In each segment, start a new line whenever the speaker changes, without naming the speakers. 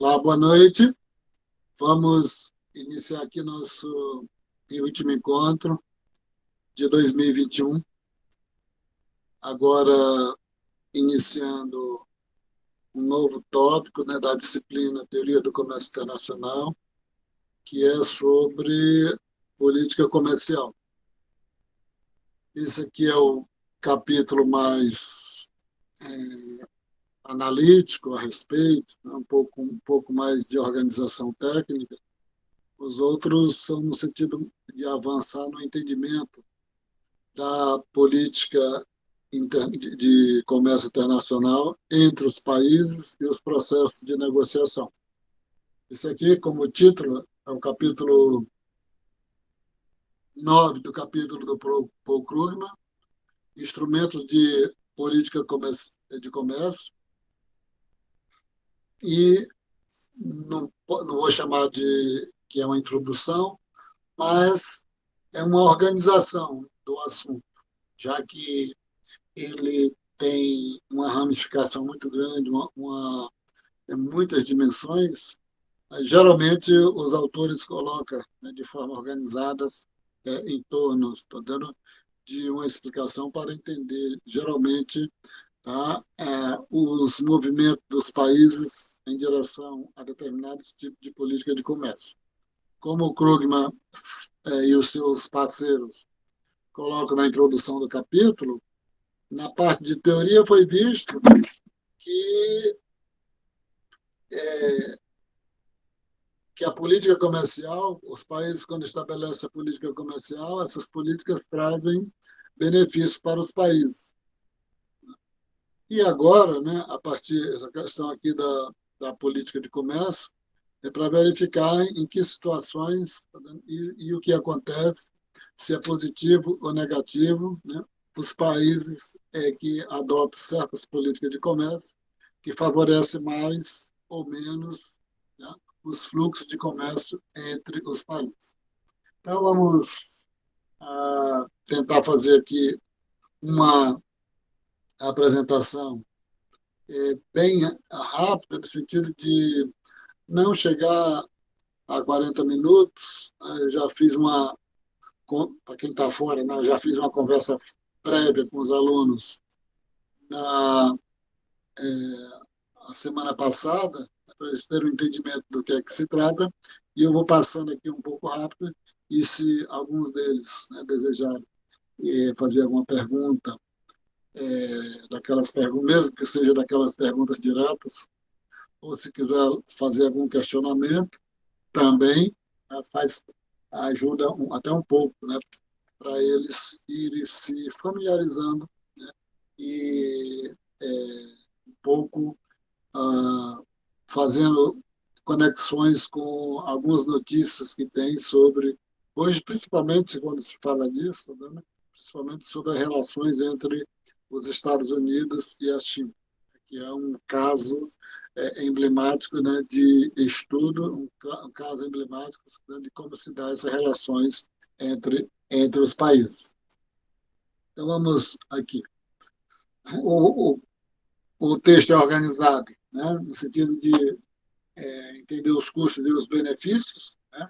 Olá, boa noite. Vamos iniciar aqui nosso último encontro de 2021. Agora, iniciando um novo tópico, né, da disciplina Teoria do Comércio Internacional, que é sobre política comercial. Esse aqui é o capítulo mais analítico a respeito, né, um pouco mais de organização técnica. Os outros são no sentido de avançar no entendimento da política de comércio internacional entre os países e os processos de negociação. Esse aqui, como título, é o capítulo 9 do capítulo do Paul Krugman, Instrumentos de Política de Comércio, e não vou chamar de que é uma introdução, mas é uma organização do assunto, já que ele tem uma ramificação muito grande, muitas dimensões. Geralmente, os autores colocam, né, de forma organizada em torno, estou dando de uma explicação para entender, geralmente, tá, os movimentos dos países em direção a determinados tipos de política de comércio. Como o Krugman e os seus parceiros colocam na introdução do capítulo, na parte de teoria foi visto que, é, que a política comercial, os países, quando estabelecem a política comercial, essas políticas trazem benefícios para os países. E agora, né, a partir dessa questão aqui da política de comércio, é para verificar em que situações e o que acontece, se é positivo ou negativo, né, os países que adotam certas políticas de comércio que favorecem mais ou menos, né, os fluxos de comércio entre os países. Então, vamos tentar fazer aqui uma apresentação bem rápida, no sentido de não chegar a 40 minutos. Já fiz para quem está fora, né, já fiz uma conversa prévia com os alunos na a semana passada, para eles terem um entendimento do que é que se trata, e eu vou passando aqui um pouco rápido, e se alguns deles, né, desejarem fazer alguma pergunta, daquelas perguntas, mesmo que seja daquelas perguntas diretas, ou se quiser fazer algum questionamento, também faz ajuda até um pouco, né, para eles irem se familiarizando, né, e um pouco fazendo conexões com algumas notícias que tem sobre, hoje, principalmente quando se fala disso, né, principalmente sobre as relações entre os Estados Unidos e a China, que é um caso emblemático, né, de estudo, um caso emblemático, né, de como se dá essas relações entre os países. Então, vamos aqui. O, o, o texto é organizado, né, no sentido de entender os custos e os benefícios, né,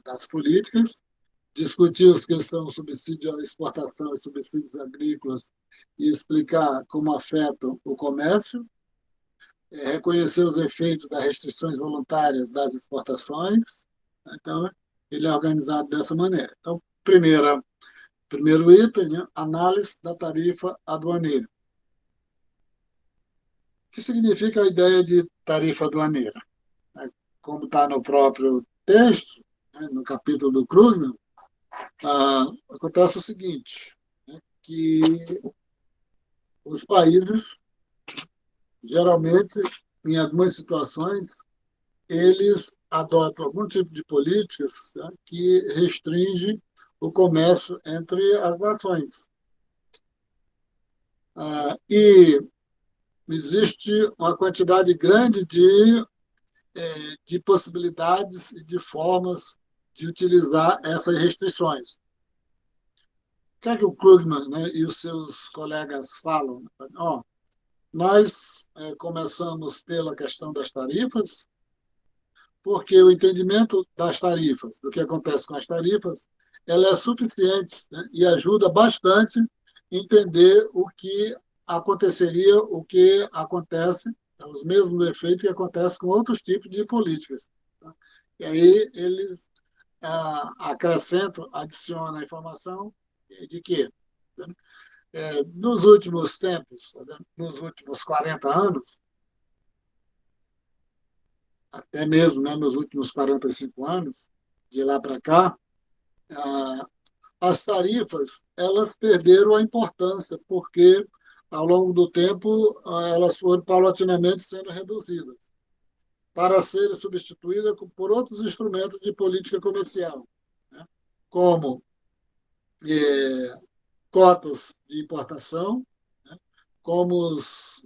das políticas, discutir os que são subsídios à exportação e subsídios agrícolas e explicar como afetam o comércio, reconhecer os efeitos das restrições voluntárias das exportações. Então, ele é organizado dessa maneira. Então, primeiro item, né, análise da tarifa aduaneira. O que significa a ideia de tarifa aduaneira? Como está no próprio texto, né, no capítulo do Krugman, acontece o seguinte, né, que os países, geralmente, em algumas situações, eles adotam algum tipo de políticas, né, que restringe o comércio entre as nações. E existe uma quantidade grande de possibilidades e de formas de utilizar essas restrições. O que é que o Krugman, né, e os seus colegas falam? Nós começamos pela questão das tarifas, porque o entendimento das tarifas, do que acontece com as tarifas, ela é suficiente, né, e ajuda bastante a entender o que aconteceria, o que acontece, os mesmos efeitos que acontecem com outros tipos de políticas. Tá? E aí eles acrescentam, adicionam a informação de que, né, nos últimos tempos, né, nos últimos 40 anos, até mesmo, né, nos últimos 45 anos, de lá para cá, ah, as tarifas elas perderam a importância, porque ao longo do tempo elas foram paulatinamente sendo reduzidas, para serem substituídas por outros instrumentos de política comercial, né, como eh, cotas de importação, né, como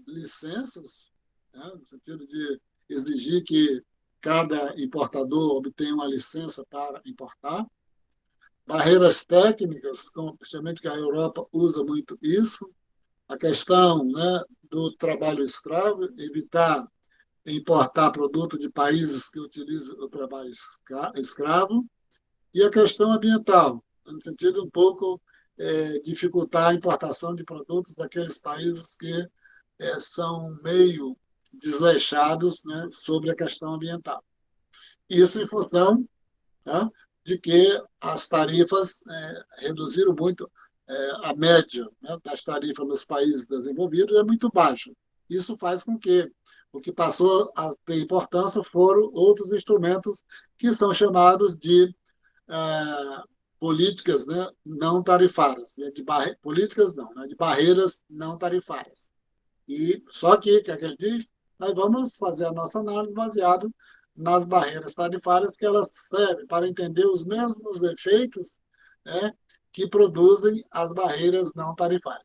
licenças, né, no sentido de exigir que cada importador obtenha uma licença para importar, barreiras técnicas, como principalmente que a Europa usa muito isso, a questão, né, do trabalho escravo, evitar importar produto de países que utilizam o trabalho escravo, e a questão ambiental, no sentido um pouco dificultar a importação de produtos daqueles países que são meio desleixados, né, sobre a questão ambiental. Isso em função, né, de que as tarifas reduziram muito, a média, né, das tarifas nos países desenvolvidos é muito baixa. Isso faz com que o que passou a ter importância foram outros instrumentos que são chamados de políticas, né, não tarifárias, né, políticas não, né, de barreiras não tarifárias. E só que, o que é que ele diz? Nós vamos fazer a nossa análise baseado nas barreiras tarifárias, que elas servem para entender os mesmos efeitos, né, que produzem as barreiras não tarifárias.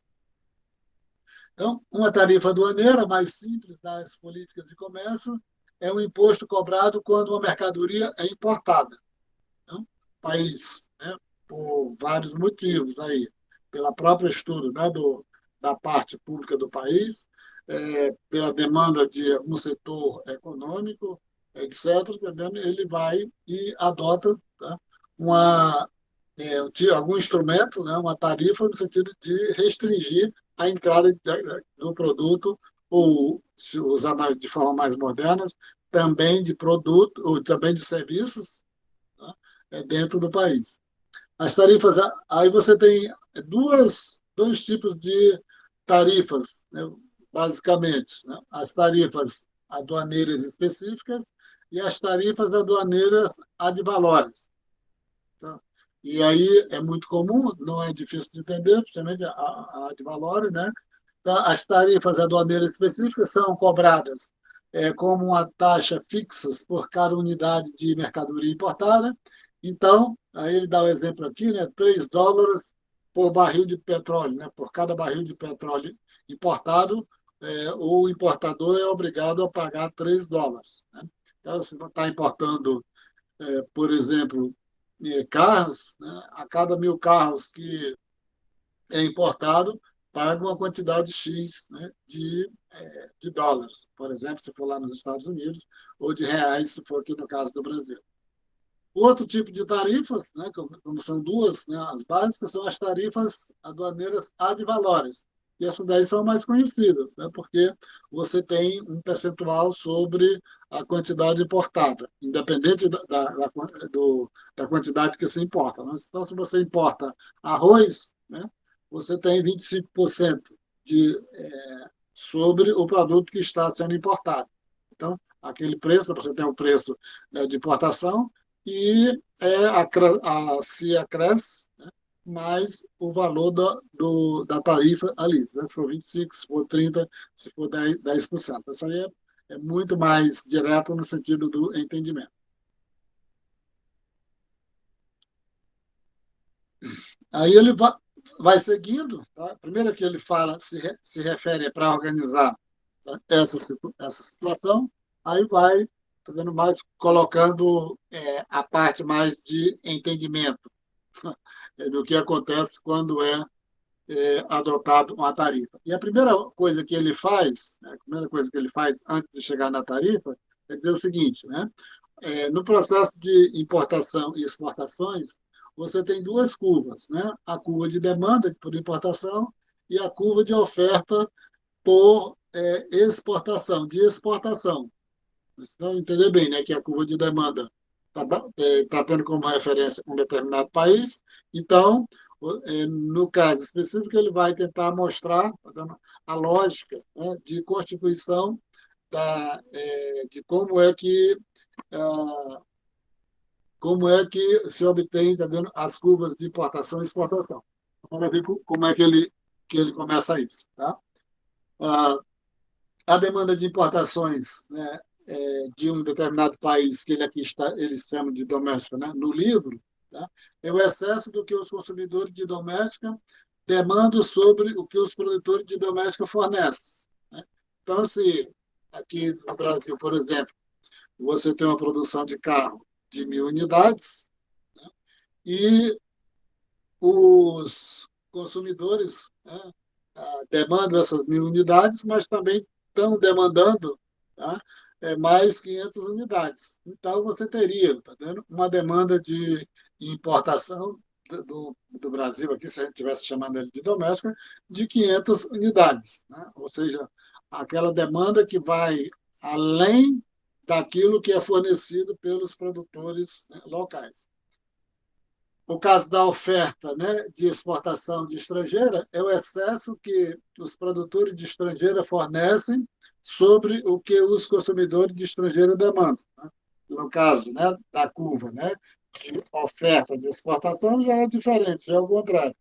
Então, uma tarifa aduaneira mais simples das políticas de comércio é um imposto cobrado quando uma mercadoria é importada. Então, país, né, por vários motivos aí, pela própria estudo, né, da parte pública do país, pela demanda de algum setor econômico, etc., entendendo? Ele vai e adota, tá, uma, algum instrumento, né, uma tarifa, no sentido de restringir a entrada do produto, ou, se usar mais, de forma mais moderna, também de produto, ou também de serviços, tá, dentro do país. As tarifas, aí você tem dois tipos de tarifas, né, basicamente, né? As tarifas aduaneiras específicas e as tarifas aduaneiras ad valores. Tá? E aí é muito comum, não é difícil de entender, principalmente a ad valores, né? Tá? As tarifas aduaneiras específicas são cobradas como uma taxa fixa por cada unidade de mercadoria importada. Então, aí ele dá o exemplo aqui, né? $3 por barril de petróleo, né? Por cada barril de petróleo importado, o importador é obrigado a pagar $3. Né? Então, se você está importando, por exemplo, carros, né? A cada 1.000 carros que é importado, paga uma quantidade X, né, de dólares, por exemplo, se for lá nos Estados Unidos, ou de reais, se for aqui no caso do Brasil. Outro tipo de tarifas, né, como são duas, né, as básicas, são as tarifas aduaneiras ad valores. E essas daí são mais conhecidas, né, porque você tem um percentual sobre a quantidade importada, independente da quantidade que se importa. Né? Então, se você importa arroz, né, você tem 25% sobre o produto que está sendo importado. Então, aquele preço, você tem o preço, né, de importação, e se acresce, né, mais o valor da tarifa ali, né? Se for 25%, se for 30%, se for 10%. Isso aí é muito mais direto no sentido do entendimento. Aí ele vai seguindo, tá? Primeiro que ele fala, se refere para organizar, tá, essa situação, aí vai fazendo mais, colocando a parte mais de entendimento do que acontece quando adotado uma tarifa. E a primeira coisa que ele faz, né, a primeira coisa que ele faz antes de chegar na tarifa, é dizer o seguinte, né? No processo de importação e exportações, você tem duas curvas, né? A curva de demanda por importação e a curva de oferta por exportação, de exportação. Então, entender bem, né, que a curva de demanda está tendo como referência um determinado país, então, no caso específico, ele vai tentar mostrar tá dando a lógica, né, de constituição de como é que se obtém, tá vendo, as curvas de importação e exportação. Vamos ver como é que ele começa isso. Tá? Ah, a demanda de importações, né, de um determinado país, que ele aqui está, eles chamam de doméstica, né, no livro, tá? É o excesso do que os consumidores de doméstica demandam sobre o que os produtores de doméstica fornecem. Né? Então, se aqui no Brasil, por exemplo, você tem uma produção de carro de 1.000 unidades, né, e os consumidores, né, demandam essas 1.000 unidades, mas também estão demandando, tá, mais 500 unidades. Então, você teria, tá vendo, uma demanda de importação do Brasil, aqui, se a gente estivesse chamando ele de doméstica, de 500 unidades. Né? Ou seja, aquela demanda que vai além daquilo que é fornecido pelos produtores, né, locais. O caso da oferta, né, de exportação de estrangeira é o excesso que os produtores de estrangeira fornecem sobre o que os consumidores de estrangeira demandam. Né? No caso, né, da curva, né, de oferta de exportação já é diferente, já é o contrário.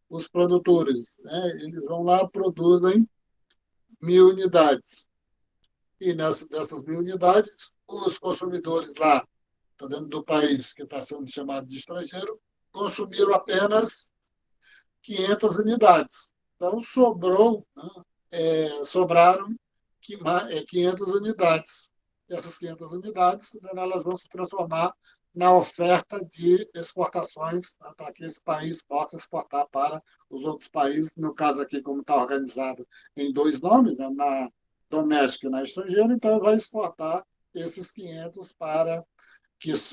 Os produtores, né, eles vão lá, produzem 1.000 unidades. E dessas 1.000 unidades, os consumidores lá, tá dentro do país que está sendo chamado de estrangeiro, consumiram apenas 500 unidades. Então, sobraram 500 unidades. Essas 500 unidades, elas vão se transformar na oferta de exportações, né, para que esse país possa exportar para os outros países. No caso aqui, como está organizado em dois nomes, né, na doméstica e na estrangeira, então vai exportar esses 500 para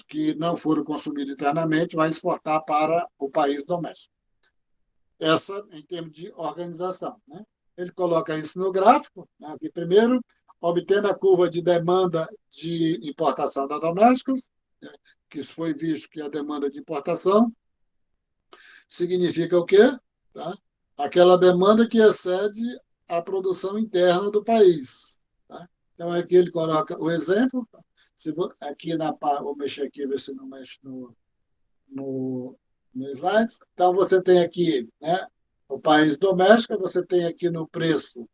que não foram consumidos internamente, vai exportar para o país doméstico. Essa em termos de organização. Né? Ele coloca isso no gráfico, né? Aqui primeiro, obtendo a curva de demanda de importação da domésticos, né? Que foi visto que a demanda de importação significa o quê? Tá? Aquela demanda que excede a produção interna do país. Tá? Então, aqui ele coloca o exemplo. Aqui vou mexer aqui, ver se não mexe no, no slides. Então, você tem aqui, né, o país doméstico, você tem aqui no preço,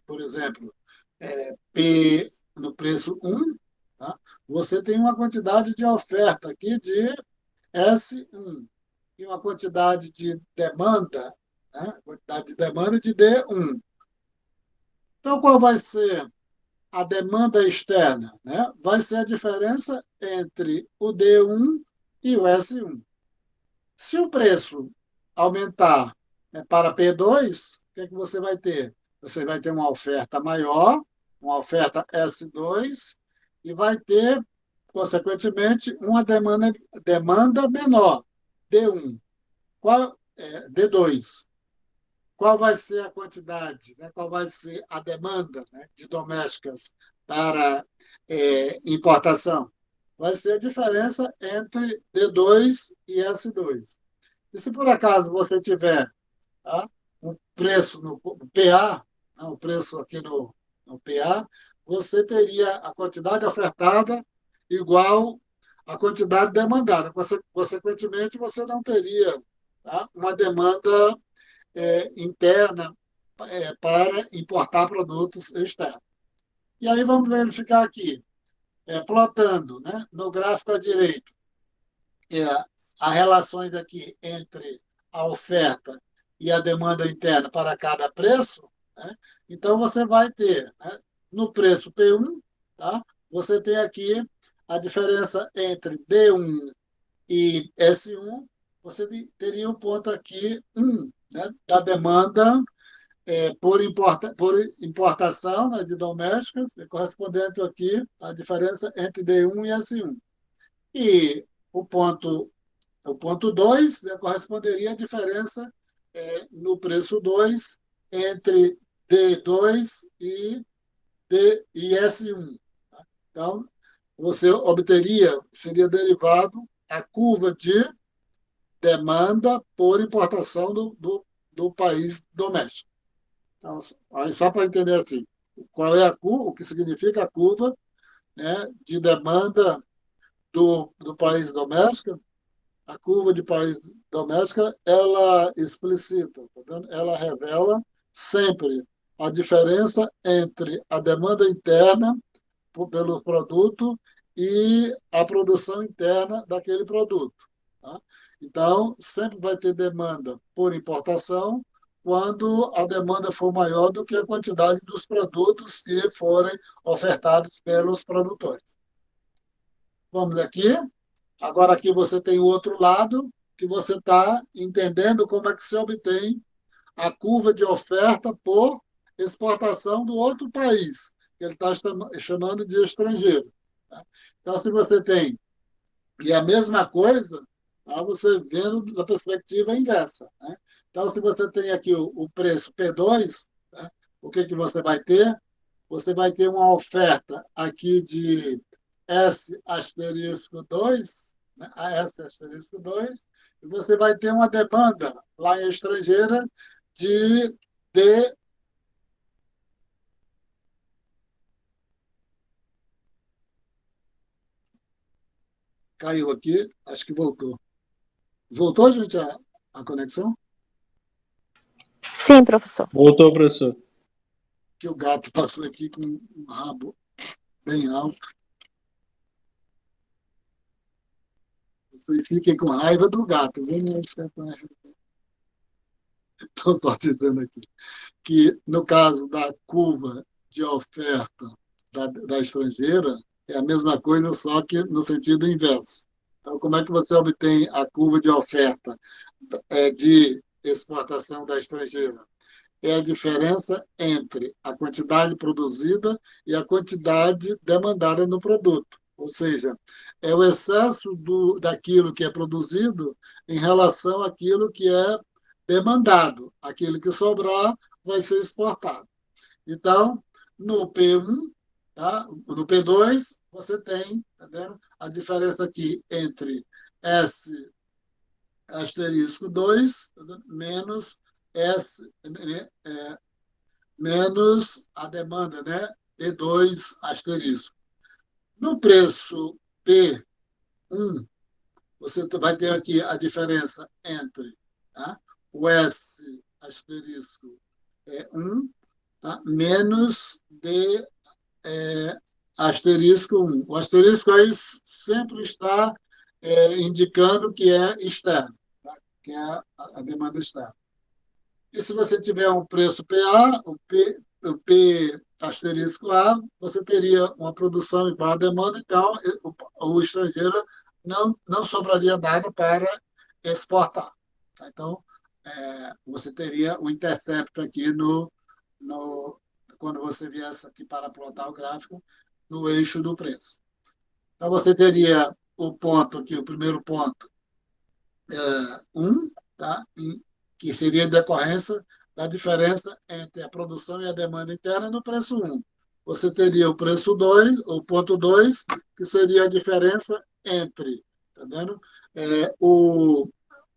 por exemplo, no preço 1, tá? Você tem uma quantidade de oferta aqui de S1 e uma quantidade de demanda, né, quantidade de demanda de D1. Então, qual vai ser a demanda externa? Né? Vai ser a diferença entre o D1 e o S1. Se o preço aumentar, né, para P2, o que é que você vai ter? Você vai ter uma oferta maior, uma oferta S2, e vai ter, consequentemente, uma demanda menor, D1. D2. Qual vai ser a quantidade, né? Qual vai ser a demanda, né, de domésticas para importação? Vai ser a diferença entre D2 e S2. E se por acaso você tiver, tá, um preço no PA, né, o preço aqui no PA, você teria a quantidade ofertada igual à quantidade demandada. Consequentemente, você não teria, tá, uma demanda interna para importar produtos externos. E aí vamos verificar aqui, plotando, né, no gráfico à direita, é, as relações aqui entre a oferta e a demanda interna para cada preço. Né? Então, você vai ter, né, no preço P1, tá? Você tem aqui a diferença entre D1 e S1, você teria um ponto aqui 1, né, da demanda por importação, né, de domésticos, correspondente aqui à diferença entre D1 e S1. E o ponto 2, né, corresponderia à diferença no preço 2 entre D2 e S1. Então, você obteria, seria derivado a curva de demanda por importação do país doméstico. Então, só para entender assim, qual é a curva, o que significa a curva, né, de demanda do país doméstico. A curva de país doméstica, ela explicita, tá vendo? Ela revela sempre a diferença entre a demanda interna pelo produto e a produção interna daquele produto. Tá? Então, sempre vai ter demanda por importação quando a demanda for maior do que a quantidade dos produtos que forem ofertados pelos produtores. Vamos aqui. Agora aqui você tem o outro lado, que você está entendendo como é que se obtém a curva de oferta por exportação do outro país, que ele está chamando de estrangeiro. Tá? Então, se você tem, e a mesma coisa, tá? Você vendo da perspectiva inversa. Né? Então, se você tem aqui o preço P2, tá? O que, que você vai ter? Você vai ter uma oferta aqui de S asterisco 2, né? A S asterisco 2, e você vai ter uma demanda lá em estrangeira de D. Caiu aqui, acho que voltou. Voltou, gente, a conexão?
Sim, professor.
Voltou, professor.
Que o gato passou aqui com um rabo bem alto. Vocês fiquem com raiva do gato, viu? Estou só dizendo aqui que, no caso da curva de oferta da estrangeira, é a mesma coisa, só que no sentido inverso. Então, como é que você obtém a curva de oferta de exportação da estrangeira? É a diferença entre a quantidade produzida e a quantidade demandada no produto. Ou seja, é o excesso daquilo que é produzido em relação àquilo que é demandado. Aquilo que sobrar vai ser exportado. Então, no P1, tá? No P2, você tem, tá vendo? A diferença aqui entre S asterisco 2 menos S, menos a demanda, né? P2 asterisco. No preço P1, você vai ter aqui a diferença entre, tá? O S asterisco 1, tá? Menos D asterisco 1. O asterisco aí sempre está indicando que é externo, tá? Que é a demanda externa. E se você tiver um preço PA, o P asterisco A, você teria uma produção igual à demanda, então o estrangeiro não sobraria nada para exportar. Tá? Então, você teria o intercepto aqui quando você viesse aqui para plotar o gráfico, no eixo do preço. Então, você teria o ponto aqui, o primeiro ponto, 1, tá? Que seria decorrência da diferença entre a produção e a demanda interna no preço 1. Você teria o preço 2, o ponto 2, que seria a diferença entre, tá vendo?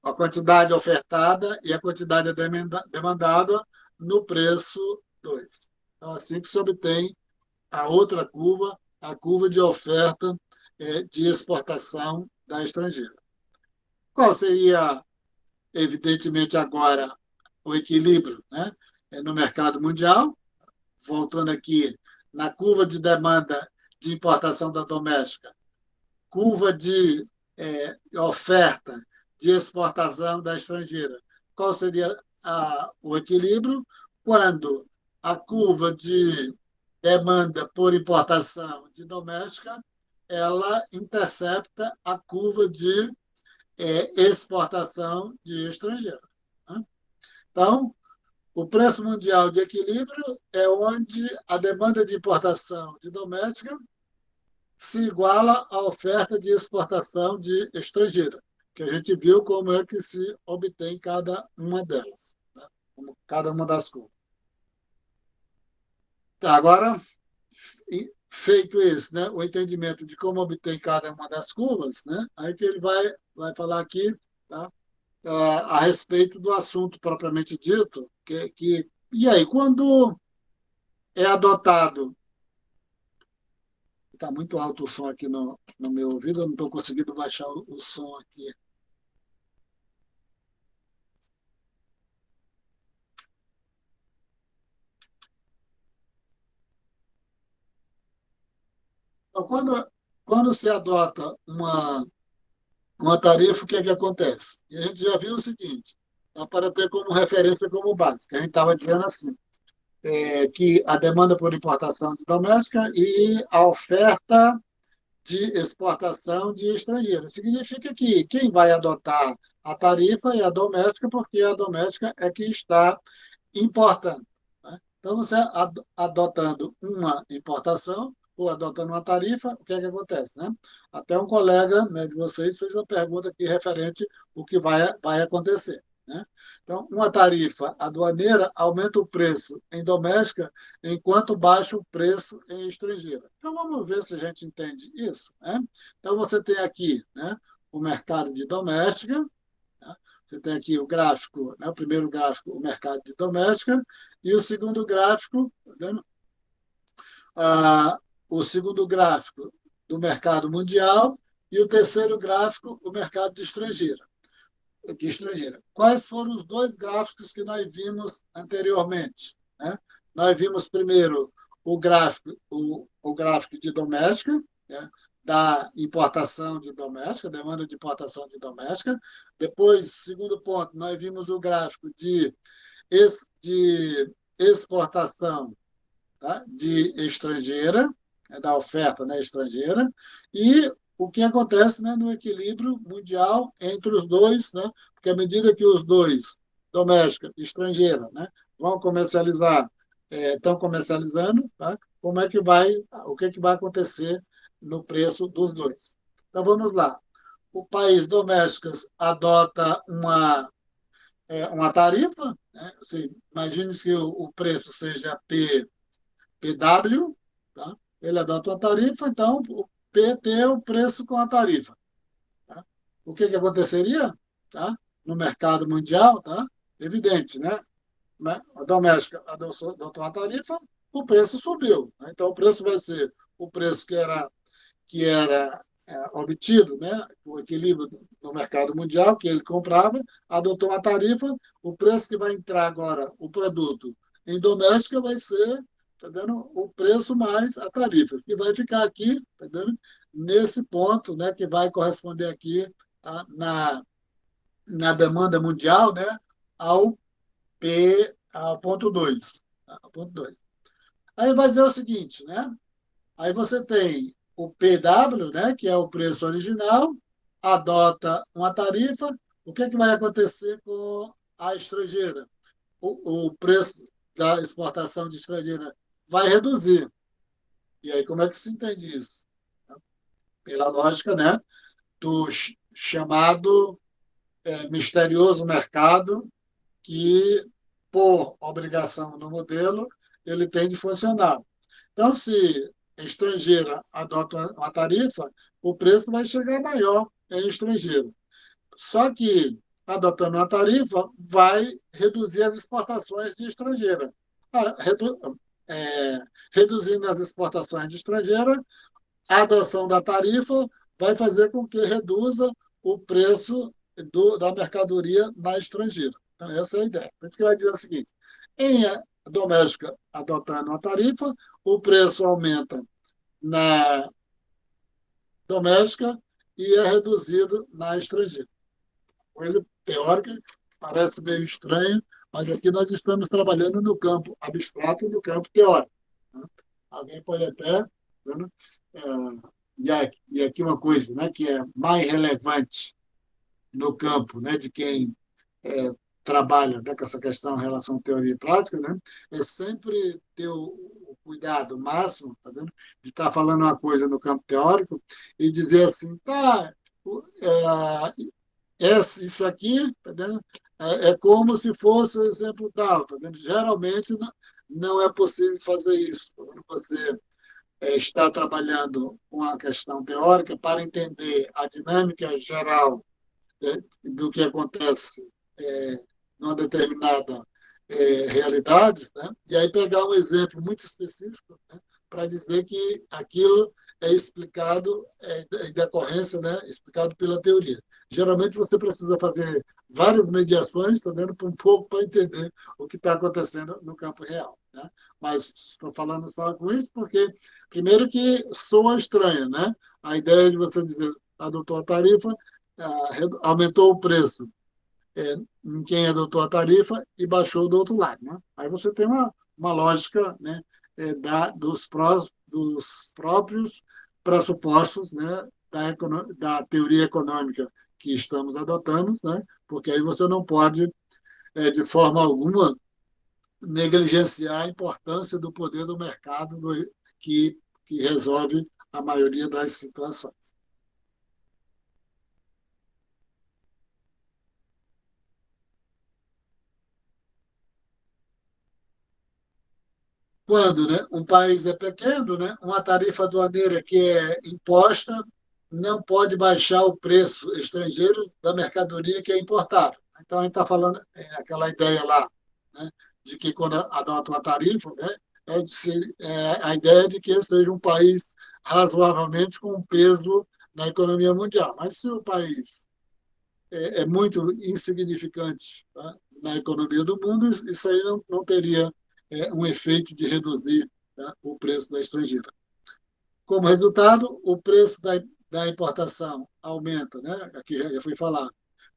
A quantidade ofertada e a quantidade demandada no preço 2. Então, assim que se obtém a outra curva, a curva de oferta de exportação da estrangeira. Qual seria, evidentemente, agora o equilíbrio, né? No mercado mundial? Voltando aqui na curva de demanda de importação da doméstica, curva de oferta de exportação da estrangeira. Qual seria o equilíbrio? Quando a curva de demanda por importação de doméstica ela intercepta a curva de exportação de estrangeiro. Né? Então, o preço mundial de equilíbrio é onde a demanda de importação de doméstica se iguala à oferta de exportação de estrangeira, que a gente viu como é que se obtém cada uma delas, tá? Como cada uma das curvas. Tá, agora, feito isso, né, o entendimento de como obtém cada uma das curvas, né, aí que ele vai falar aqui, tá, a respeito do assunto propriamente dito, e aí, quando é adotado. Está muito alto o som aqui no meu ouvido, eu não estou conseguindo baixar o som aqui. Então, quando se adota uma tarifa, o que é que acontece? E a gente já viu o seguinte, tá, para ter como referência como base, que a gente estava dizendo assim, que a demanda por importação de doméstica e a oferta de exportação de estrangeiros. Significa que quem vai adotar a tarifa é a doméstica, porque a doméstica é que está importando, né? Então, você adotando uma importação ou adotando uma tarifa, o que é que acontece, né? Até um colega, né, de vocês fez uma pergunta aqui referente ao que vai acontecer, né? Então, uma tarifa aduaneira aumenta o preço em doméstica, enquanto baixa o preço em estrangeira. Então, vamos ver se a gente entende isso, né? Então, você tem aqui, né, o mercado de doméstica, né? Você tem aqui o gráfico, né, o primeiro gráfico, o mercado de doméstica, e o segundo gráfico, tá vendo? O segundo gráfico do mercado mundial e o terceiro gráfico, o mercado de estrangeira. Quais foram os dois gráficos que nós vimos anteriormente, né? Nós vimos primeiro o gráfico de doméstica, né? Da importação de doméstica, demanda de importação de doméstica. Depois, segundo ponto, nós vimos o gráfico de exportação, tá, de estrangeira, né, da oferta, né, estrangeira, e o que acontece, né, no equilíbrio mundial entre os dois, né, porque à medida que os dois, doméstica e estrangeira, né, vão comercializar, estão comercializando, tá, como é que vai, o que, é que vai acontecer no preço dos dois. Então vamos lá. O país doméstico adota uma tarifa, né? Assim, imagine que o preço seja PW, tá? Ele adota uma tarifa, então o PT é o preço com a tarifa. Tá? O que aconteceria, tá? No mercado mundial? Tá? Evidente, né? A doméstica adotou uma tarifa, o preço subiu, né? Então o preço vai ser o preço que era obtido, né, o equilíbrio no mercado mundial, que ele comprava, adotou uma tarifa, o preço que vai entrar agora, o produto em doméstica vai ser, tá dando, o preço mais a tarifa, que vai ficar aqui, tá dando, nesse ponto, né, que vai corresponder aqui, tá, na demanda mundial, né, ao ponto 2. Tá, ao ponto 2. Aí vai dizer o seguinte, né? Aí você tem o PW, né, que é o preço original, adota uma tarifa. O que, é que vai acontecer com a estrangeira? O preço da exportação de estrangeira vai reduzir. E aí, como é que se entende isso? Pela lógica, né, do chamado misterioso mercado, que, por obrigação no modelo, ele tem de funcionar. Então, se estrangeira adota uma tarifa, o preço vai chegar maior em estrangeiro. Só que, adotando uma tarifa, vai reduzir as exportações de estrangeira. Ah, reduzindo as exportações de estrangeira, a adoção da tarifa vai fazer com que reduza o preço da mercadoria na estrangeira. Então, essa é a ideia. Por isso que vai dizer o seguinte: em doméstica adotando uma tarifa, o preço aumenta na doméstica e é reduzido na estrangeira. Coisa teórica, parece meio estranha, mas aqui nós estamos trabalhando no campo abstrato e no campo teórico, né? Alguém pode até, né, é, e aqui uma coisa, né, que é mais relevante no campo, né, de quem trabalha, né, com essa questão em relação à teoria e prática, né, é sempre ter o cuidado máximo, tá vendo? De estar falando uma coisa no campo teórico e dizer assim, tá, isso aqui, tá vendo? É como se fosse o exemplo tal, tá vendo? Geralmente não é possível fazer isso. Quando você está trabalhando com a questão teórica para entender a dinâmica geral do que acontece numa determinada realidade, né? E aí pegar um exemplo muito específico, né? Para dizer que aquilo é explicado, em decorrência, né? Explicado pela teoria. Geralmente você precisa fazer várias mediações, tá dando um pouco para entender o que está acontecendo no campo real, né? Mas estou falando só com isso porque, primeiro, que soa estranho, né? A ideia de você dizer adotou a tarifa, aumentou o preço em quem adotou a tarifa e baixou do outro lado, né? Aí você tem uma lógica, né, dos próprios pressupostos, né, da teoria econômica que estamos adotando, né? Porque aí você não pode, de forma alguma, negligenciar a importância do poder do mercado que resolve a maioria das situações. Quando, né, um país é pequeno, né, uma tarifa aduaneira que é imposta não pode baixar o preço estrangeiro da mercadoria que é importada. Então, a gente está falando aquela ideia lá, né, de que quando adota uma tarifa, né, a ideia de que seja um país razoavelmente com um peso na economia mundial. Mas se o país é muito insignificante, tá, na economia do mundo, isso aí não teria um efeito de reduzir, tá, o preço da estrangeira. Como resultado, o preço da importação aumenta, né? Aqui já fui falar,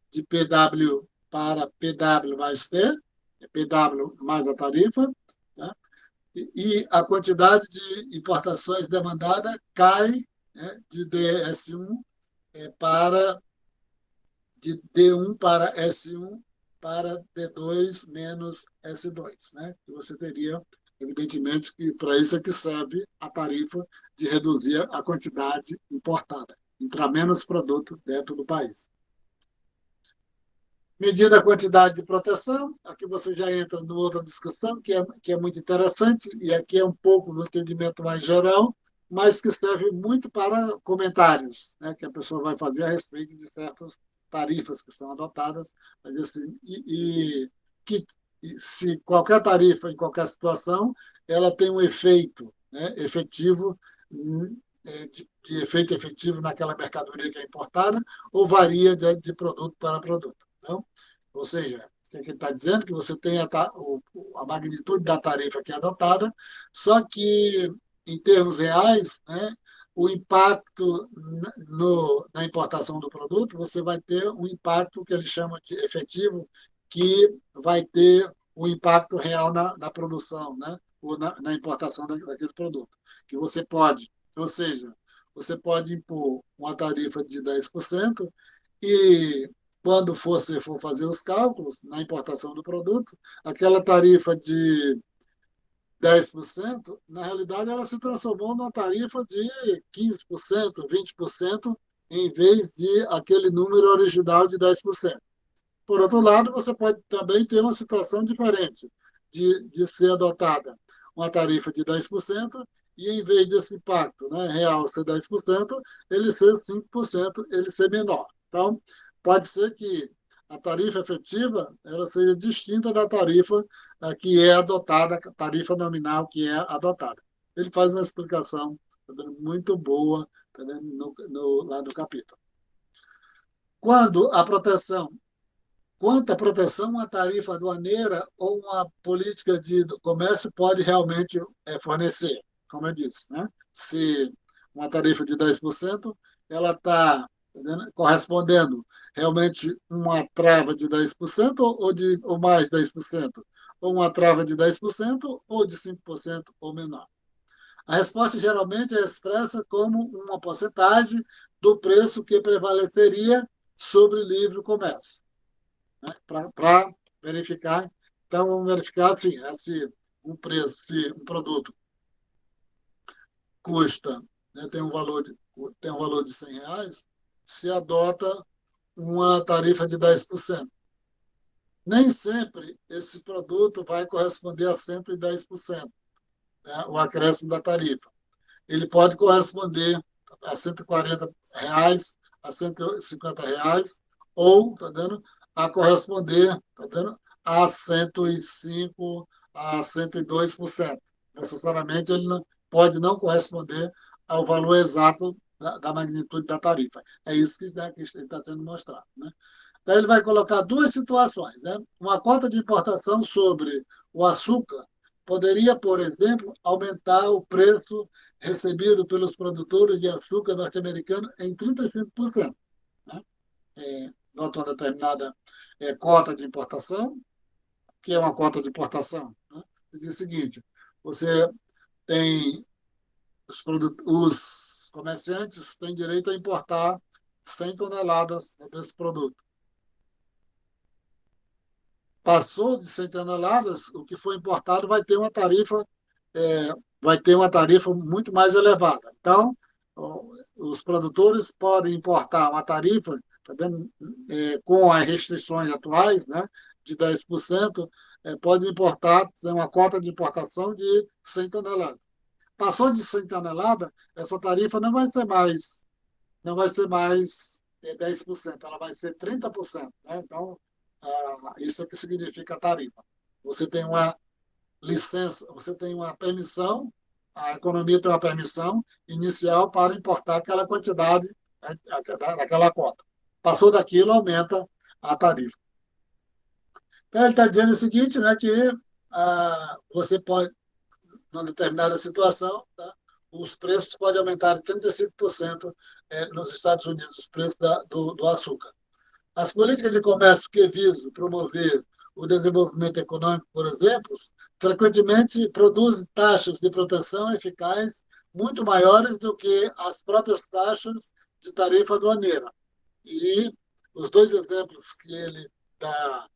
de PW para PW mais T, PW mais a tarifa, tá? E a quantidade de importações demandada cai, né, de DS1 para de D1 para S1 para D2 menos S2, né? E você teria, evidentemente, que para isso é que serve a tarifa de reduzir a quantidade importada, entrar menos produto dentro do país. Medida a quantidade de proteção, aqui você já entra numa outra discussão que é muito interessante, e aqui é um pouco no entendimento mais geral, mas que serve muito para comentários, né, que a pessoa vai fazer a respeito de certas tarifas que são adotadas, mas assim, que se qualquer tarifa, em qualquer situação, ela tem um efeito, né, efetivo, de efeito efetivo naquela mercadoria que é importada, ou varia de produto para produto. Então, ou seja, o que ele está dizendo? Que você tem a magnitude da tarifa que é adotada, só que, em termos reais, né, o impacto na importação do produto, você vai ter um impacto que ele chama de efetivo, que vai ter o impacto real na produção, né, ou na importação daquele produto. Que você pode, ou seja, você pode impor uma tarifa de 10% e quando você for fazer os cálculos na importação do produto, aquela tarifa de 10%, na realidade, ela se transformou numa tarifa de 15%, 20%, em vez de aquele número original de 10%. Por outro lado, você pode também ter uma situação diferente, de ser adotada uma tarifa de 10%, e em vez desse impacto, né, real ser 10%, ele ser 5%, ele ser menor. Então, pode ser que a tarifa efetiva ela seja distinta da tarifa que é adotada, a tarifa nominal que é adotada. Ele faz uma explicação, tá vendo, muito boa, tá vendo, lá no capítulo. Quando a proteção Quanto à proteção, uma tarifa aduaneira ou uma política de comércio pode realmente fornecer, como eu disse, né? Se uma tarifa de 10%, ela está correspondendo realmente uma trava de 10% ou mais 10%, ou uma trava de 10% ou de 5% ou menor. A resposta geralmente é expressa como uma porcentagem do preço que prevaleceria sobre livre comércio, né, para verificar. Então, vamos verificar assim, se um preço, se um produto custa, né, tem um valor de R$ 100, se adota uma tarifa de 10%. Nem sempre esse produto vai corresponder a 110%, né, o acréscimo da tarifa. Ele pode corresponder a R$ 140, a R$ 150, ou, tá dando, a corresponder, tá dando, a 105, a 102%. Necessariamente, ele não, pode não corresponder ao valor exato da magnitude da tarifa. É isso que, né, que está sendo mostrado, né? Então, ele vai colocar duas situações, né? Uma cota de importação sobre o açúcar poderia, por exemplo, aumentar o preço recebido pelos produtores de açúcar norte-americano em 35%, né? Nota uma determinada cota de importação, que é uma cota de importação, né? Diz o seguinte: você tem os comerciantes têm direito a importar 100 toneladas desse produto. Passou de 100 toneladas, o que foi importado vai ter uma tarifa muito mais elevada. Então, os produtores podem importar uma tarifa, tá vendo, com as restrições atuais, né, de 10%, pode importar, tem uma cota de importação de 100 toneladas. Passou de 100 toneladas, essa tarifa não vai ser mais 10%, ela vai ser 30%, né? Então, isso é o que significa a tarifa. Você tem uma licença, você tem uma permissão, a economia tem uma permissão inicial para importar aquela quantidade, né, daquela cota. Passou daquilo, aumenta a tarifa. Então, ele está dizendo o seguinte, né, que você pode, numa determinada situação, tá, os preços podem aumentar de 35% nos Estados Unidos, os preços do açúcar. As políticas de comércio que visam promover o desenvolvimento econômico, por exemplo, frequentemente produzem taxas de proteção eficazes muito maiores do que as próprias taxas de tarifa aduaneira. E os dois exemplos que ele dá,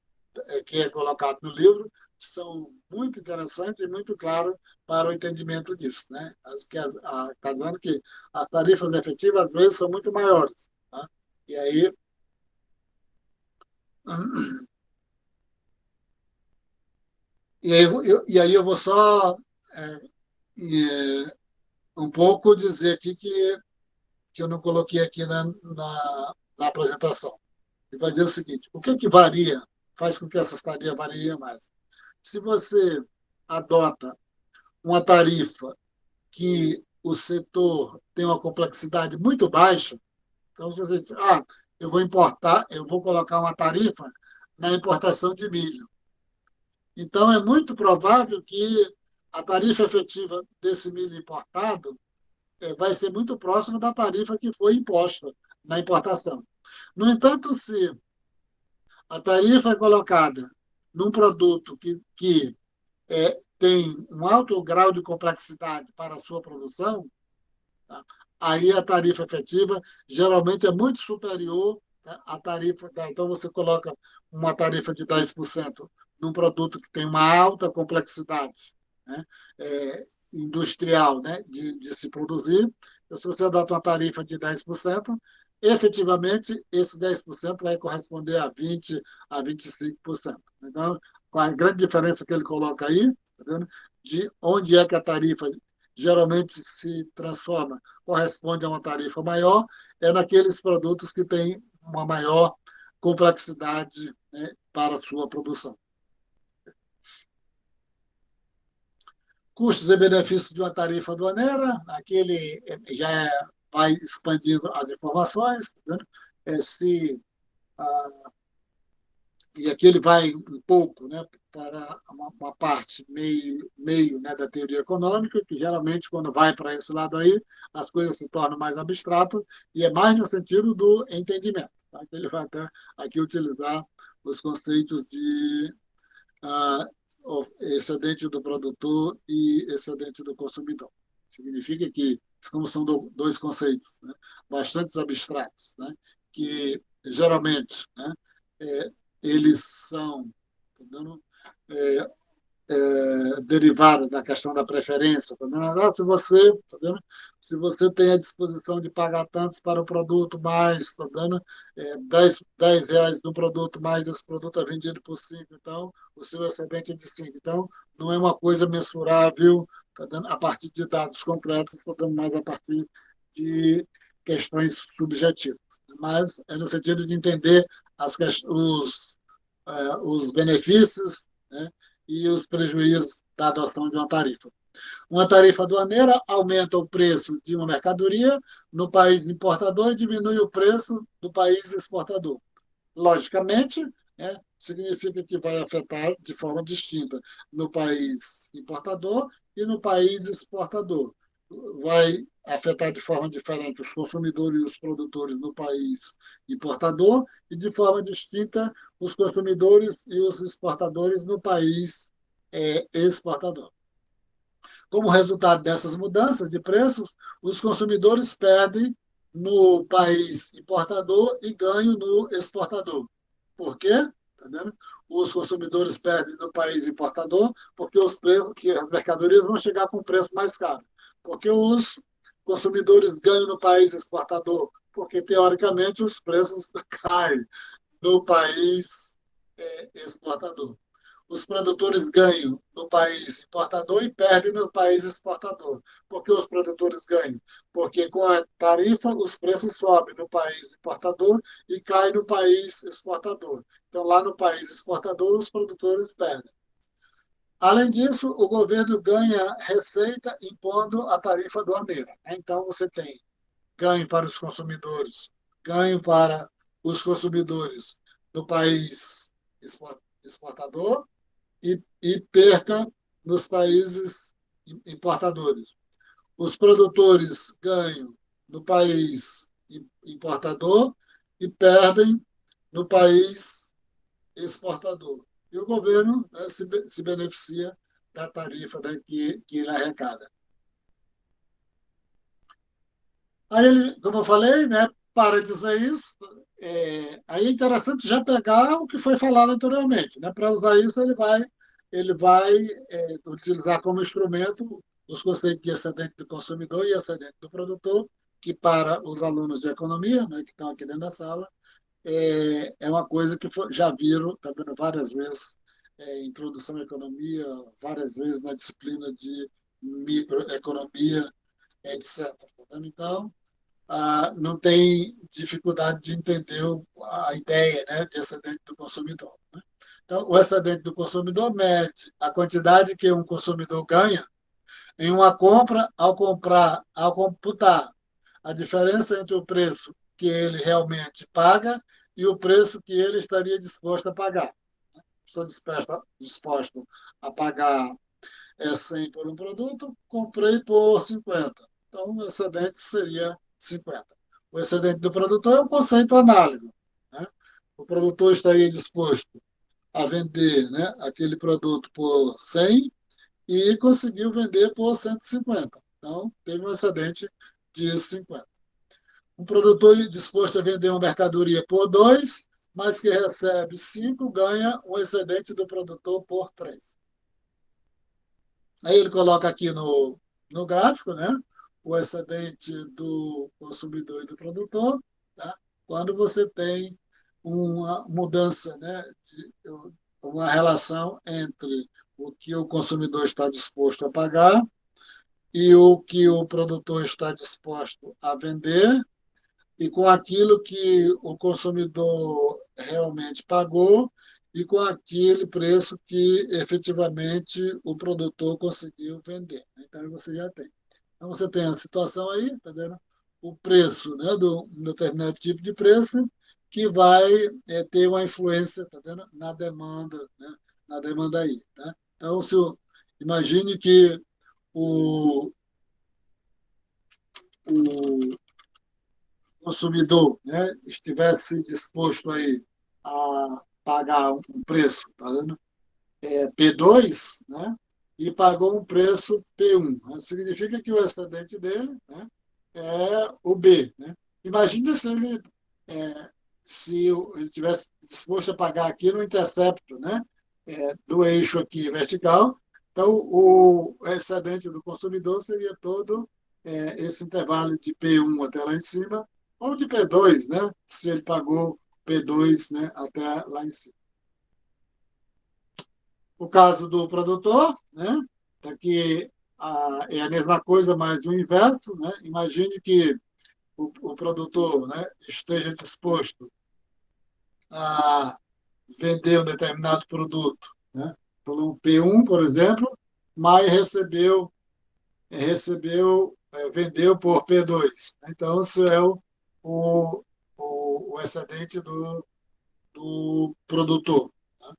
que é colocado no livro, são muito interessantes e muito claros para o entendimento disso, né? Está dizendo que as tarifas efetivas às vezes são muito maiores, tá? E aí e aí eu vou só um pouco dizer aqui que eu não coloquei aqui na apresentação. Ele vai dizer o seguinte: o que varia, faz com que essa estadia varie mais? Se você adota uma tarifa que o setor tem uma complexidade muito baixa, então você diz, eu vou colocar uma tarifa na importação de milho. Então, é muito provável que a tarifa efetiva desse milho importado vai ser muito próxima da tarifa que foi imposta na importação. No entanto, se a tarifa é colocada num produto que tem um alto grau de complexidade para a sua produção, tá, aí a tarifa efetiva geralmente é muito superior, tá, à tarifa. Tá, então, você coloca uma tarifa de 10% num produto que tem uma alta complexidade, né, industrial, né, de se produzir. Então, se você adota uma tarifa de 10%, efetivamente, esse 10% vai corresponder a 20% a 25%. Então, qual a grande diferença que ele coloca aí, tá vendo? De onde é que a tarifa geralmente se transforma, corresponde a uma tarifa maior, é naqueles produtos que têm uma maior complexidade, né, para a sua produção. Custos e benefícios de uma tarifa aduaneira, aquele vai expandindo as informações, né? Se e aqui ele vai um pouco, né, para uma parte meio, né, da teoria econômica, que geralmente, quando vai para esse lado aí, as coisas se tornam mais abstratas e é mais no sentido do entendimento. Tá? Então, ele vai até aqui utilizar os conceitos de excedente do produtor e excedente do consumidor. Significa que, como são dois conceitos, né, bastante abstratos, né, que geralmente, né, eles são, entendeu? derivada da questão da preferência. Tá vendo? Ah, tá vendo? Se você tem a disposição de pagar tantos para o produto, mais, tá dando 10 reais no produto, mais esse produto é vendido por 5, então o seu excedente é de 5. Então, não é uma coisa mensurável, tá dando, a partir de dados concretos, está dando mais a partir de questões subjetivas. Mas é no sentido de entender os benefícios, né, e os prejuízos da adoção de uma tarifa. Uma tarifa aduaneira aumenta o preço de uma mercadoria no país importador e diminui o preço do país exportador. Logicamente, né, significa que vai afetar de forma distinta no país importador e no país exportador. Vai afetar de forma diferente os consumidores e os produtores no país importador e de forma distinta os consumidores e os exportadores no país exportador. Como resultado dessas mudanças de preços, os consumidores perdem no país importador e ganham no exportador. Por quê? Tá vendo? Os consumidores perdem no país importador porque que as mercadorias vão chegar com preço mais caro. Porque os consumidores ganham no país exportador, porque teoricamente os preços caem no país exportador. Os produtores ganham no país importador e perdem no país exportador. Por que os produtores ganham? Porque com a tarifa os preços sobem no país importador e caem no país exportador. Então, lá no país exportador, os produtores perdem. Além disso, o governo ganha receita impondo a tarifa aduaneira. Então, você tem ganho para os consumidores, ganho para os consumidores do país exportador e perca nos países importadores. Os produtores ganham no país importador e perdem no país exportador. E o governo, né, se beneficia da tarifa, né, que ele arrecada. Aí, ele, como eu falei, né, para dizer isso, aí é interessante já pegar o que foi falado anteriormente. Né? Para usar isso, ele vai utilizar como instrumento os conceitos de excedente do consumidor e excedente do produtor, que para os alunos de economia, né, que estão aqui dentro da sala, uma coisa que já viram, está dando várias vezes introdução à economia, várias vezes na disciplina de microeconomia, etc. Então, não tem dificuldade de entender a ideia, né, de excedente do consumidor. Né? Então, o excedente do consumidor mede a quantidade que um consumidor ganha em uma compra ao computar a diferença entre o preço que ele realmente paga e o preço que ele estaria disposto a pagar. Estou disposto a pagar 100 por um produto, comprei por 50. Então, o excedente seria 50. O excedente do produtor é um conceito análogo. Né? O produtor estaria disposto a vender, né, aquele produto por 100 e conseguiu vender por 150. Então, teve um excedente de 50. Um produtor disposto a vender uma mercadoria por 2, mas que recebe 5, ganha um excedente do produtor por 3. Aí ele coloca aqui no gráfico, né, o excedente do consumidor e do produtor, tá? Quando você tem uma mudança, né, uma relação entre o que o consumidor está disposto a pagar e o que o produtor está disposto a vender, e com aquilo que o consumidor realmente pagou e com aquele preço que efetivamente o produtor conseguiu vender. Então, você já tem. Então, você tem a situação aí, tá vendo? O preço, né, de um determinado tipo de preço que vai ter uma influência, tá vendo? Na demanda, né? Na demanda aí. Tá? Então, imagine que o, o consumidor, né, estivesse disposto aí a pagar um preço, tá vendo? P2, né, e pagou um preço P1. Né? Significa que o excedente dele, né, é o B. Né? Imagine se ele tivesse disposto a pagar aqui no Intercepto, né, do eixo aqui vertical. Então, o excedente do consumidor seria todo esse intervalo de P1 até lá em cima, ou de P2, né? Se ele pagou P2, né, até lá em cima. O caso do produtor, né? Aqui é a mesma coisa, mas o inverso, né? Imagine que o produtor, né, esteja disposto a vender um determinado produto, né, por um P1, por exemplo, mas vendeu por P2. Então, isso é o, o excedente do produtor. Né?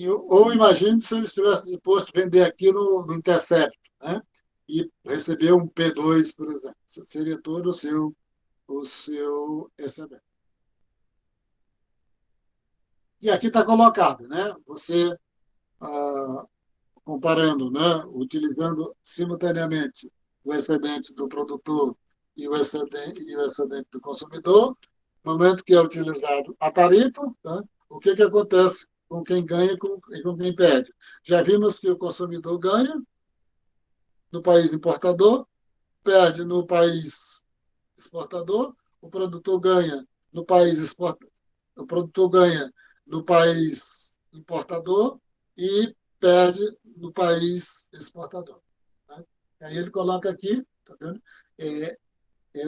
Ou imagine se ele estivesse disposto a vender aquilo no Intercept, né? E receber um P2, por exemplo. Isso seria todo o seu excedente. E aqui está colocado, né? Você, ah, comparando, né? Utilizando simultaneamente o excedente do produtor e o excedente do consumidor, no momento que é utilizado a tarifa, tá? O que acontece com quem ganha e com quem perde? Já vimos que o consumidor ganha no país importador, perde no país exportador, o produtor ganha no país exportador, o produtor ganha no país importador e perde no país exportador. Tá? Aí ele coloca aqui, tá vendo? É,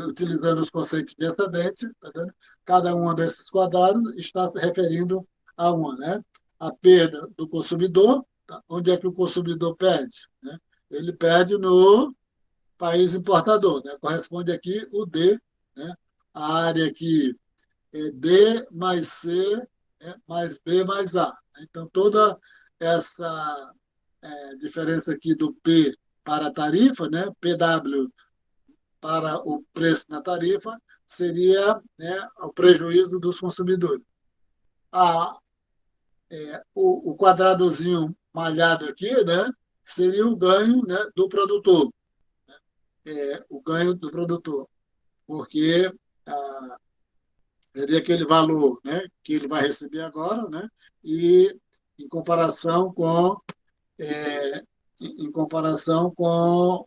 utilizando os conceitos de excedente, tá vendo? Cada um desses quadrados está se referindo a uma, né? A perda do consumidor, tá? Onde é que o consumidor perde? Né? Ele perde no país importador, né? Corresponde aqui o D, né? A área aqui é D mais C, mais B mais A. Então, toda essa diferença aqui do P para a tarifa, né? PW para o preço na tarifa, seria, né, o prejuízo dos consumidores. A, o quadradozinho malhado aqui, né, seria o ganho, né, do produtor. O ganho do produtor, porque seria aquele valor, né, que ele vai receber agora, né, e em comparação com é, em comparação com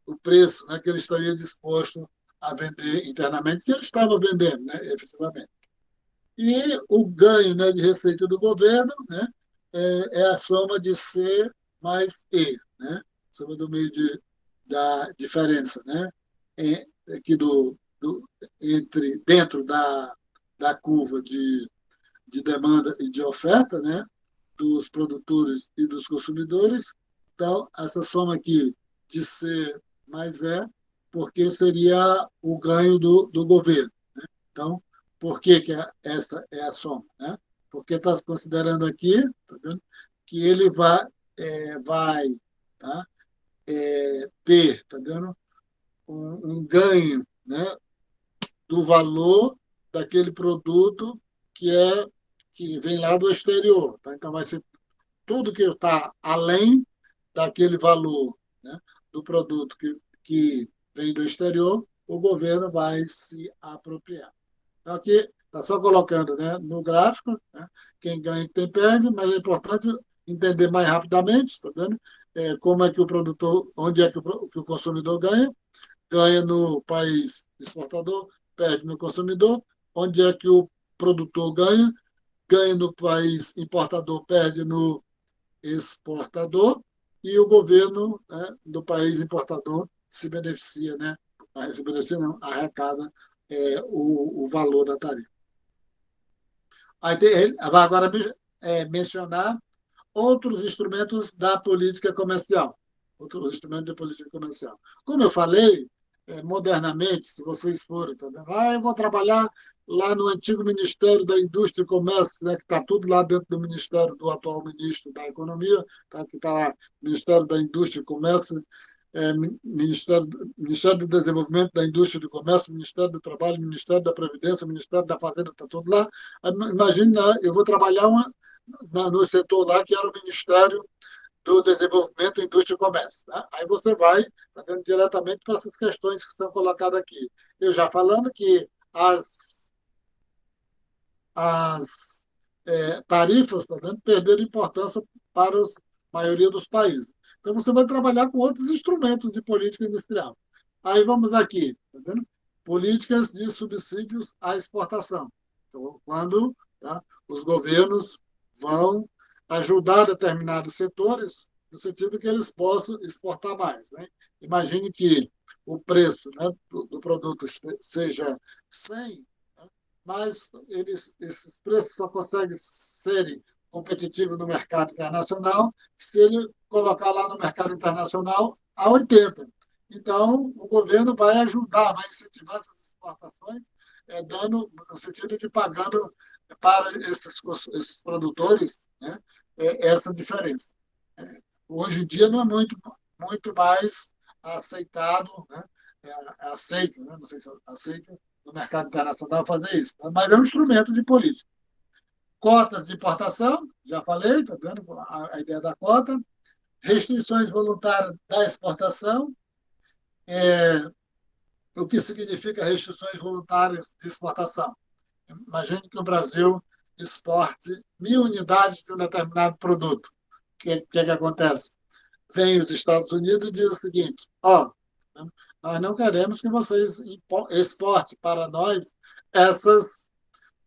o preço, né, que ele estaria disposto a vender internamente, que ele estava vendendo, né, efetivamente. E o ganho, né, de receita do governo, né, é a soma de C mais E, né, soma do meio da diferença, né, aqui entre dentro da curva de demanda e de oferta, né, dos produtores e dos consumidores. Então, essa soma aqui de C mais E, porque seria o ganho do governo. Né? Então, por que essa é a soma? Né? Porque está se considerando aqui, tá vendo? Que ele vai tá? Ter, tá vendo? Um ganho, né? Do valor daquele produto que vem lá do exterior. Tá? Então, vai ser tudo que está além daquele valor, né, do produto que vem do exterior, o governo vai se apropriar. Então, aqui está só colocando, né, no gráfico, né, quem ganha e quem perde, mas é importante entender mais rapidamente, tá vendo? Como é que o produtor, onde é que o consumidor ganha, ganha no país exportador, perde no consumidor, onde é que o produtor ganha no país importador, perde no exportador, e o governo, né, do país importador se beneficia, né? Se beneficia não, arrecada o valor da tarifa. Aí ele vai agora mencionar outros instrumentos da política comercial. Outros instrumentos da política comercial. Como eu falei, modernamente, se vocês forem, tá vendo? Eu vou trabalhar lá no antigo Ministério da Indústria e Comércio, né, que está tudo lá dentro do Ministério do atual ministro da Economia, tá, que está lá, Ministério da Indústria e Comércio, Ministério do Desenvolvimento da Indústria e do Comércio, Ministério do Trabalho, Ministério da Previdência, Ministério da Fazenda, está tudo lá. Imagina, eu vou trabalhar no setor lá que era o Ministério do Desenvolvimento, Indústria e Comércio. Tá? Aí você vai diretamente para essas questões que estão colocadas aqui. Eu já falando que as tarifas, tá vendo? Perderam importância para a maioria dos países. Então, você vai trabalhar com outros instrumentos de política industrial. Aí vamos aqui, tá vendo? Políticas de subsídios à exportação. Então, quando, tá, os governos vão ajudar determinados setores, no sentido que eles possam exportar mais. Né? Imagine que o preço, né, do produto seja 100, mas esses preços só conseguem serem competitivos no mercado internacional se ele colocar lá no mercado internacional a 80. Então, o governo vai ajudar, vai incentivar essas exportações, dando, no sentido de pagando para esses produtores, né, essa diferença. Hoje em dia não é muito mais aceitado, né, aceito, né, não sei se aceito, no mercado internacional fazer isso, mas é um instrumento de política. Cotas de importação, já falei, está vendo a ideia da cota. Restrições voluntárias da exportação. O que significa restrições voluntárias de exportação? Imagine que o Brasil exporte 1.000 unidades de um determinado produto. O que acontece? Vem os Estados Unidos e diz o seguinte: ó, nós não queremos que vocês exportem para nós essas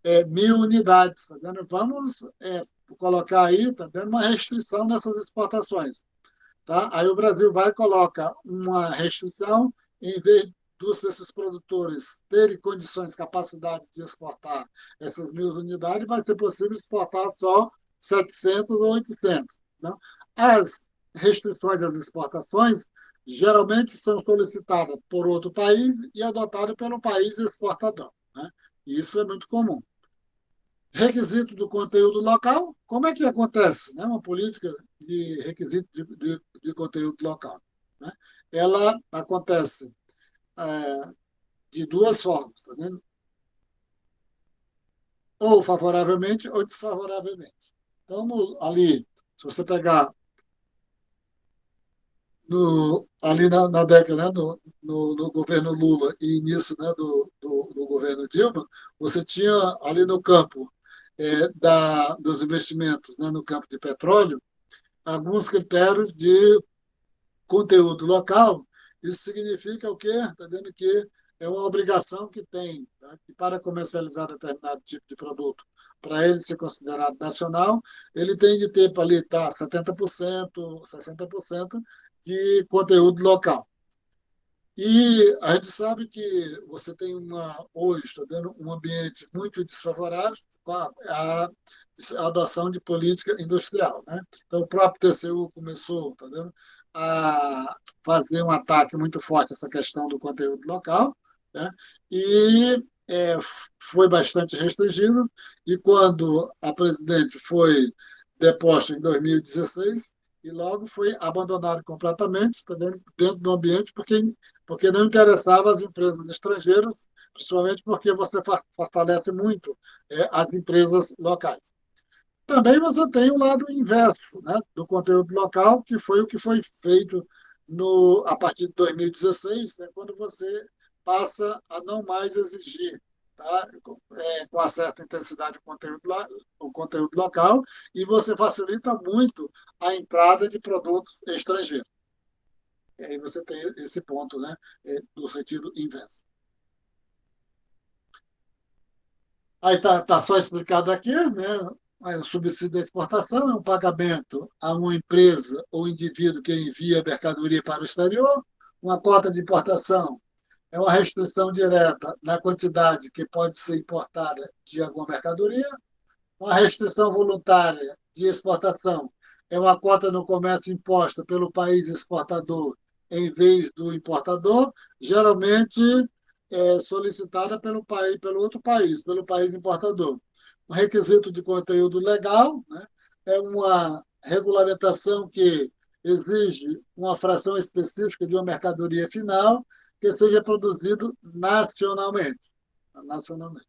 1.000 unidades, tá vendo? Vamos colocar aí, tá vendo, uma restrição nessas exportações, tá? Aí o Brasil vai e coloca uma restrição, em vez desses produtores terem condições, capacidade de exportar essas 1.000 unidades, vai ser possível exportar só 700 ou 800. Não? As restrições às exportações geralmente são solicitadas por outro país e adotadas pelo país exportador. Né? Isso é muito comum. Requisito do conteúdo local, como é que acontece, né? Uma política de requisito de conteúdo local, né? Ela acontece de duas formas, tá vendo? Ou favoravelmente ou desfavoravelmente. Então, ali, se você pegar ali na década, né, no governo Lula e início, né, do governo Dilma, você tinha ali no campo dos investimentos, né, no campo de petróleo, alguns critérios de conteúdo local. Isso significa o quê? Está vendo que é uma obrigação que tem, tá? Que para comercializar determinado tipo de produto, para ele ser considerado nacional, ele tem de ter para ali tá, 70%, 60% de conteúdo local. E a gente sabe que você tem hoje, está vendo, um ambiente muito desfavorável com a adoção de política industrial. Né? Então, o próprio TCU começou, tá vendo, a fazer um ataque muito forte a essa questão do conteúdo local, né? E foi bastante restringido. E quando a presidente foi deposta em 2016, e logo foi abandonado completamente, tá vendo, dentro do ambiente, porque não interessava as empresas estrangeiras, principalmente porque você fortalece muito as empresas locais. Também você tem o lado inverso, né, do conteúdo local, que foi o que foi feito a partir de 2016, né, quando você passa a não mais exigir, tá, com uma certa intensidade o conteúdo local, e você facilita muito a entrada de produtos estrangeiros. E aí você tem esse ponto, né, no sentido inverso. Aí tá só explicado aqui, né? O subsídio da exportação é um pagamento a uma empresa ou indivíduo que envia mercadoria para o exterior. Uma cota de importação é uma restrição direta na quantidade que pode ser importada de alguma mercadoria. Uma restrição voluntária de exportação é uma cota no comércio imposta pelo país exportador em vez do importador, geralmente solicitada pelo outro país, pelo país importador. Um requisito de conteúdo legal, né, é uma regulamentação que exige uma fração específica de uma mercadoria final que seja produzido nacionalmente. Nacionalmente.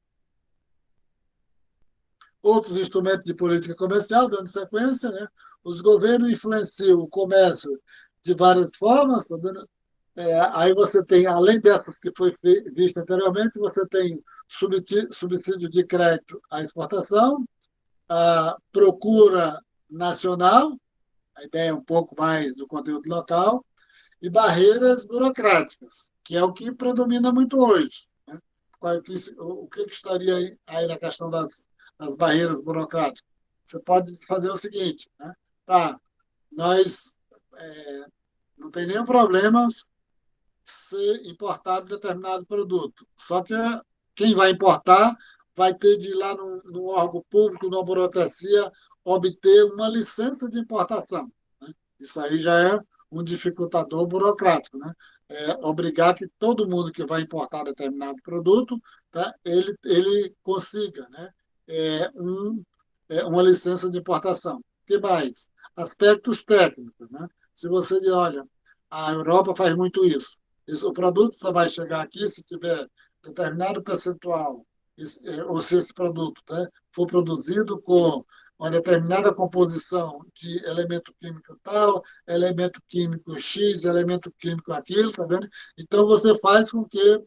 Outros instrumentos de política comercial, dando sequência, né? Os governos influenciam o comércio de várias formas. Tá dando, aí você tem, além dessas que foi vista anteriormente, você tem subsídio de crédito à exportação, a procura nacional, a ideia é um pouco mais do conteúdo local, e barreiras burocráticas, que é o que predomina muito hoje, né? O que estaria aí na questão das barreiras burocráticas? Você pode fazer o seguinte, né? Tá, nós não tem nenhum problema ser importado determinado produto. Só que quem vai importar vai ter de ir lá no órgão público, numa burocracia, obter uma licença de importação, né? Isso aí já é um dificultador burocrático, né? É obrigar que todo mundo que vai importar determinado produto, tá, ele consiga, né? Uma licença de importação. O que mais? Aspectos técnicos, né? Se você diz, olha, a Europa faz muito isso. O produto só vai chegar aqui se tiver determinado percentual, ou se esse produto, né, for produzido com uma determinada composição de elemento químico tal, elemento químico X, elemento químico aquilo, tá vendo? Então, você faz com que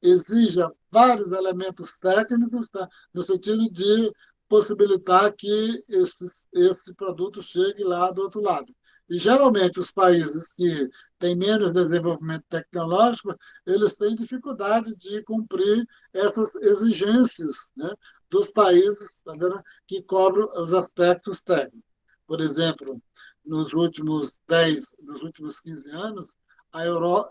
exija vários elementos técnicos, tá? No sentido de possibilitar que esse produto chegue lá do outro lado. E, geralmente, os países que têm menos desenvolvimento tecnológico, eles têm dificuldade de cumprir essas exigências, né, dos países, tá vendo, que cobrem os aspectos técnicos. Por exemplo, nos últimos 15 anos, a, Euro,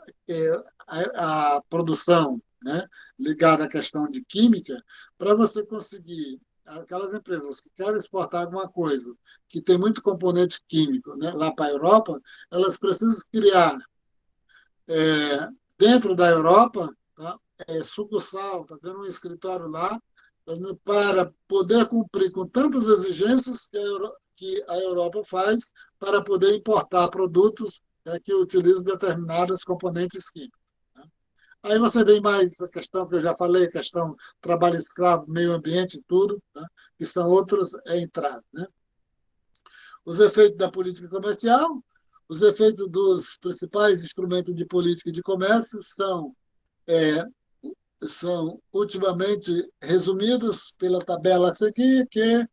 a produção, né, ligada à questão de química, para você conseguir aquelas empresas que querem exportar alguma coisa que tem muito componente químico, né, lá para a Europa, elas precisam criar dentro da Europa, tá, sucursal, está tendo um escritório lá, para poder cumprir com tantas exigências que a Europa faz para poder importar produtos que utilizam determinados componentes químicos. Né? Aí você vem mais a questão que eu já falei, questão trabalho escravo, meio ambiente e tudo, né? Que são outros entraves. Né? Os efeitos da política comercial, os efeitos dos principais instrumentos de política e de comércio são ultimamente resumidos pela tabela a seguir, que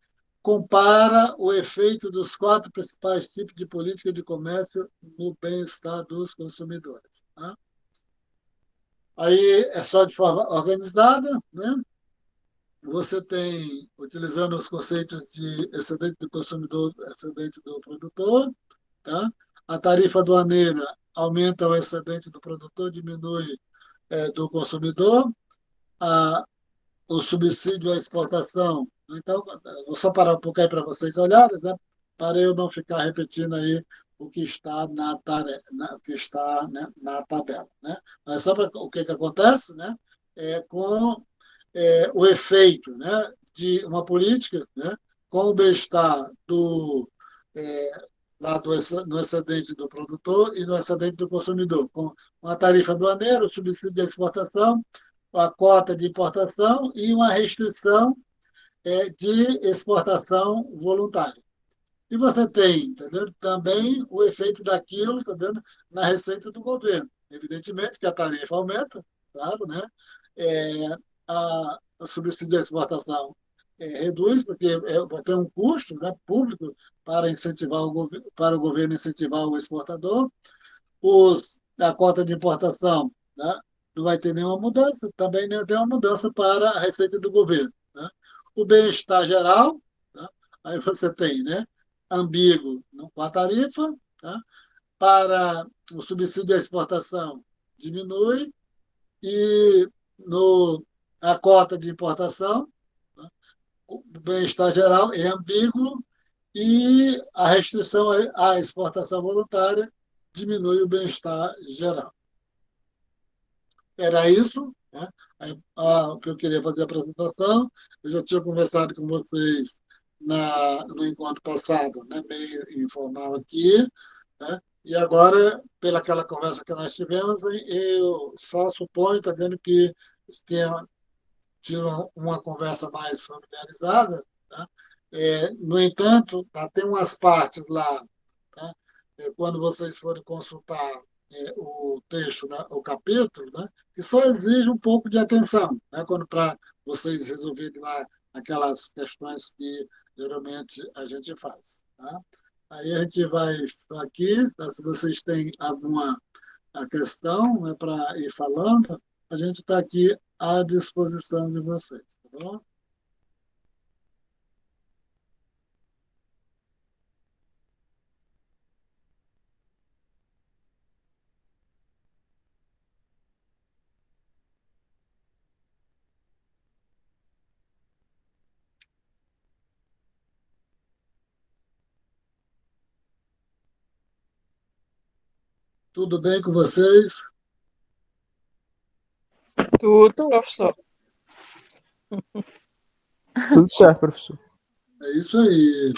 compara o efeito dos quatro principais tipos de política de comércio no bem-estar dos consumidores. Tá? Aí é só de forma organizada, né? Você tem, utilizando os conceitos de excedente do consumidor, excedente do produtor, tá? A tarifa aduaneira aumenta o excedente do produtor, diminui do consumidor. A, o subsídio à exportação. Então, vou só parar um pouco aí para vocês olharem, né? Para eu não ficar repetindo aí o que está o que está, né, na tabela. Né? Mas só para o que acontece, né? Com o efeito, né, de uma política, né, com o bem-estar é, no excedente do produtor e no excedente do consumidor, com uma tarifa aduaneira, o subsídio de exportação, a cota de importação e uma restrição de exportação voluntária. E você tem, entendeu? Também o efeito daquilo, entendeu? Na receita do governo. Evidentemente que a tarifa aumenta, claro, né? É, o subsídio de exportação reduz, porque vai ter um custo, né, público para incentivar para o governo incentivar o exportador. A cota de importação, né, não vai ter nenhuma mudança, também não tem uma mudança para a receita do governo. Né? O bem-estar geral, né, aí você tem, né, ambíguo com a tarifa, tá? Para o subsídio à exportação diminui e a cota de importação, tá? O bem-estar geral é ambíguo e a restrição à exportação voluntária diminui o bem-estar geral. Era isso, né? O que eu queria fazer a apresentação. Eu já tinha conversado com vocês no encontro passado, né? Meio informal aqui, né? E agora, pelaquela conversa que nós tivemos, eu só suponho, está dizendo que tenha tido uma conversa mais familiarizada, tá? No entanto, tem umas partes lá, tá? Quando vocês forem consultar o texto, né, o capítulo, né, que só exige um pouco de atenção, né, quando para vocês resolverem lá aquelas questões que geralmente a gente faz. Tá? Aí a gente vai aqui, tá? Se vocês têm alguma questão, né, para ir falando, a gente está aqui à disposição de vocês. Tá bom? Tudo bem com vocês?
Tudo, professor.
Tudo certo, professor.
É isso aí.